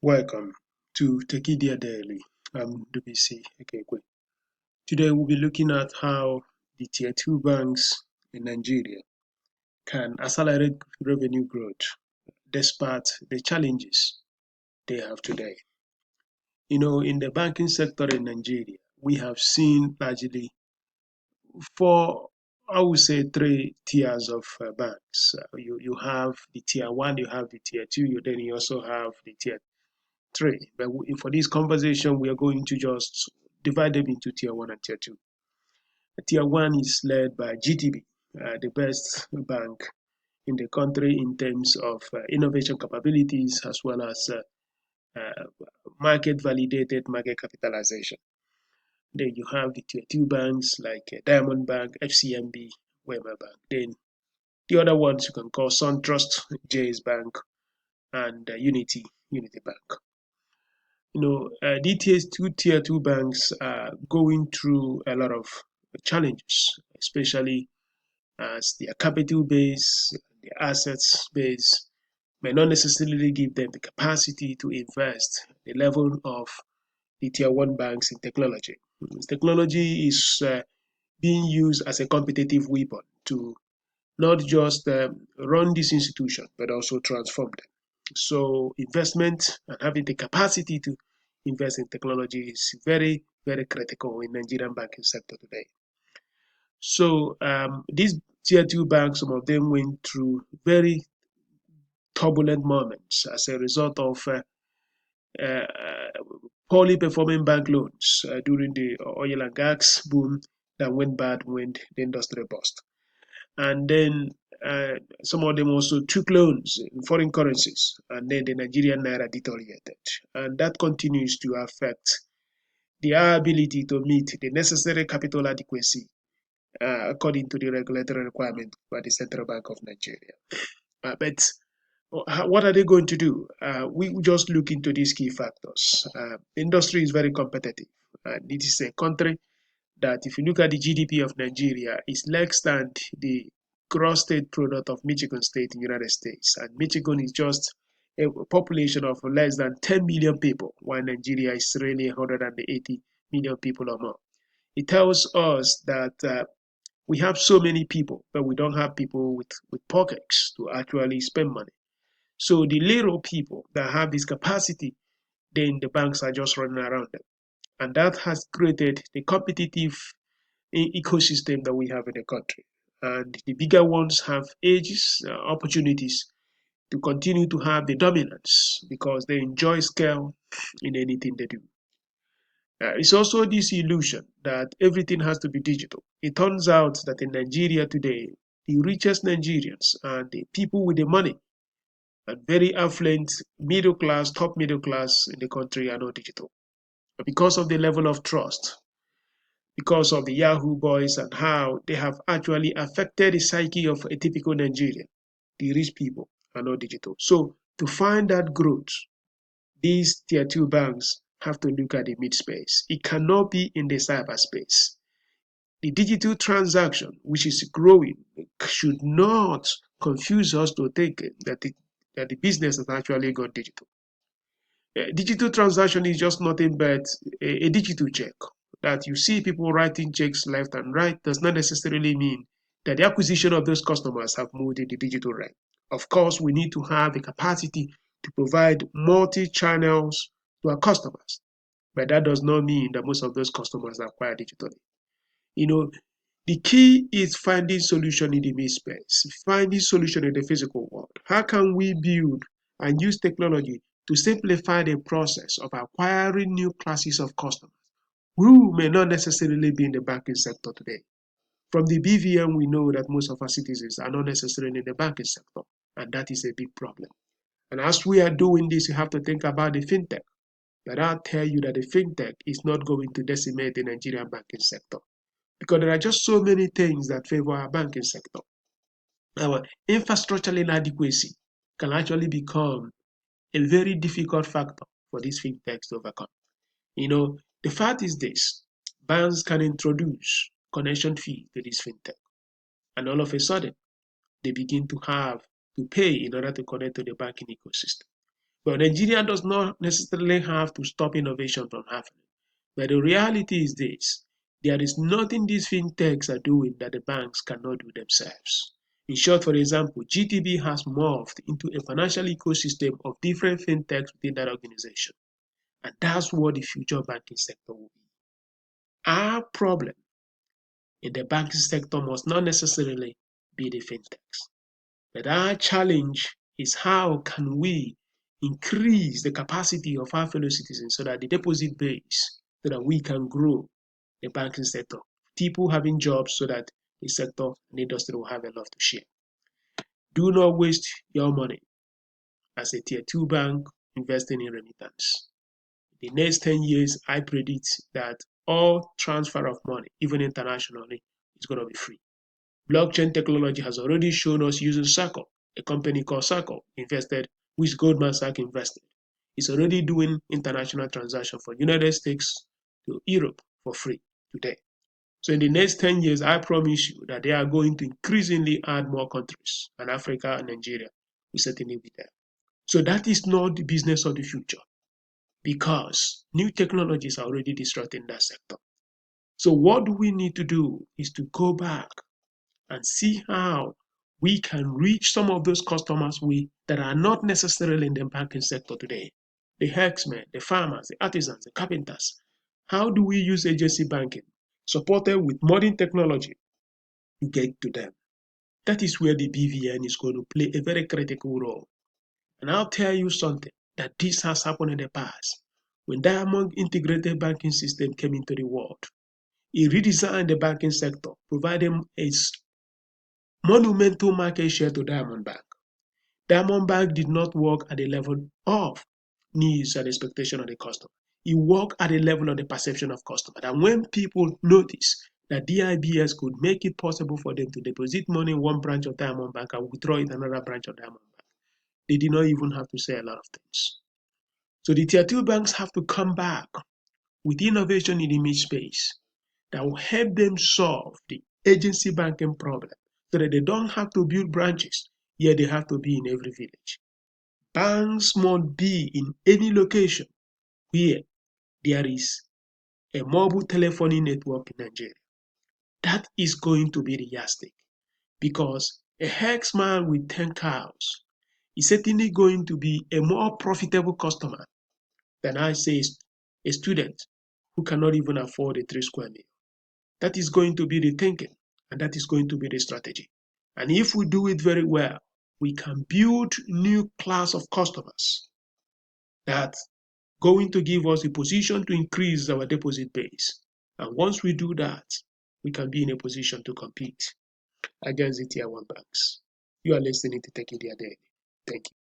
Welcome to Tekedia Daily. I'm Ndubuisi, Ekekwe. Today we'll be looking at how the Tier 2 banks in Nigeria can accelerate revenue growth despite the challenges they have today. In the banking sector in Nigeria, we have seen largely four, I would say three tiers of banks. You have the Tier 1, you have the Tier 2, then you also have the Tier 3. But for this conversation, we are going to just divide them into Tier 1 and Tier 2. Tier 1 is led by GTB, the best bank in the country in terms of innovation capabilities as well as uh, market validated market capitalization. Then you have the Tier 2 banks like Diamond Bank, FCMB, Wema Bank. Then the other ones you can call SunTrust, JS Bank, and Unity Bank. DTS2 Tier 2 banks are going through a lot of challenges, especially as their capital base, their assets base may not necessarily give them the capacity to invest the level of the Tier 1 banks in technology. Technology is being used as a competitive weapon to not just run this institution, but also transform them. So investment and having the capacity to invest in technology is very, very critical in Nigerian banking sector today. So these tier two banks, some of them went through very turbulent moments as a result of uh, poorly performing bank loans during the oil and gas boom that went bad when the industry bust. And then some of them also took loans in foreign currencies, and then the Nigerian naira deteriorated, and that continues to affect their ability to meet the necessary capital adequacy according to the regulatory requirement by the Central Bank of Nigeria. But what are they going to do? We just look into these key factors. Industry is very competitive, and it is a country that, if you look at the GDP of Nigeria, is less than the gross state product of Michigan State in the United States. And Michigan is just a population of less than 10 million people, while Nigeria is really 180 million people or more. It tells us that we have so many people, but we don't have people with pockets to actually spend money. So the little people that have this capacity, then the banks are just running around them. And that has created the competitive ecosystem that we have in the country. And the bigger ones have edges, opportunities to continue to have the dominance because they enjoy scale in anything they do. It's also this illusion that everything has to be digital. It turns out that in Nigeria today, the richest Nigerians and the people with the money and very affluent middle class, top middle class in the country are not digital. But because of the level of trust, because of the Yahoo boys and how they have actually affected the psyche of a typical Nigerian, the rich people are not digital. So to find that growth, these tier two banks have to look at the mid space. It cannot be in the cyberspace. The digital transaction, which is growing, should not confuse us to think that the business has actually gone digital. Digital transaction is just nothing but a digital check. That you see people writing checks left and right does not necessarily mean that the acquisition of those customers have moved in the digital realm. Of course, we need to have the capacity to provide multi-channels to our customers, but that does not mean that most of those customers are acquired digitally. You know, the key is finding solution in the mid space, finding solution in the physical world. How can we build and use technology to simplify the process of acquiring new classes of customers who may not necessarily be in the banking sector today? From the BVM, we know that most of our citizens are not necessarily in the banking sector, and that is a big problem. And as we are doing this, you have to think about the fintech. But I'll tell you that the fintech is not going to decimate the Nigerian banking sector because there are just so many things that favor our banking sector. Our infrastructural inadequacy can actually become a very difficult factor for these fintechs to overcome. The fact is this: banks can introduce connection fee to this fintech, and all of a sudden, they begin to have to pay in order to connect to the banking ecosystem. But Nigeria does not necessarily have to stop innovation from happening. But the reality is this: there is nothing these fintechs are doing that the banks cannot do themselves. In short, for example, GTB has morphed into a financial ecosystem of different fintechs within that organization. And that's what the future banking sector will be. Our problem in the banking sector must not necessarily be the fintechs. But our challenge is how can we increase the capacity of our fellow citizens so that the deposit base, so that we can grow the banking sector. People having jobs so that the sector and the industry will have a lot to share. Do not waste your money as a tier 2 bank investing in remittance. In the next 10 years, I predict that all transfer of money, even internationally, is going to be free. Blockchain technology has already shown us using Circle, a company called Circle, which Goldman Sachs invested. It's already doing international transactions from United States to Europe for free today. So in the next 10 years, I promise you that they are going to increasingly add more countries, and Africa and Nigeria will certainly be there. So that is not the business of the future, because new technologies are already disrupting that sector. So what do we need to do is to go back and see how we can reach some of those customers that are not necessarily in the banking sector today. The herdsmen, the farmers, the artisans, the carpenters. How do we use agency banking, supported with modern technology, to get to them? That is where the BVN is going to play a very critical role. And I'll tell you something, that this has happened in the past. When Diamond Integrated Banking System came into the world, it redesigned the banking sector, providing a monumental market share to Diamond Bank. Diamond Bank did not work at the level of needs and expectation of the customer. It worked at the level of the perception of customer. And when people noticed that DIBS could make it possible for them to deposit money in one branch of Diamond Bank and withdraw it in another branch of Diamond Bank, they did not even have to say a lot of things. So the tier 2 banks have to come back with innovation in the mid space that will help them solve the agency banking problem, so that they don't have to build branches, yet they have to be in every village. Banks must be in any location where there is a mobile telephony network in Nigeria. That is going to be the yardstick, because a herdsman with 10 cows is certainly going to be a more profitable customer than, I say, a student who cannot even afford a 3 square meal. That is going to be the thinking, and that is going to be the strategy. And if we do it very well, we can build new class of customers that going to give us a position to increase our deposit base. And once we do that, we can be in a position to compete against the tier 1 banks. You are listening to Tekedia Daily. Thank you.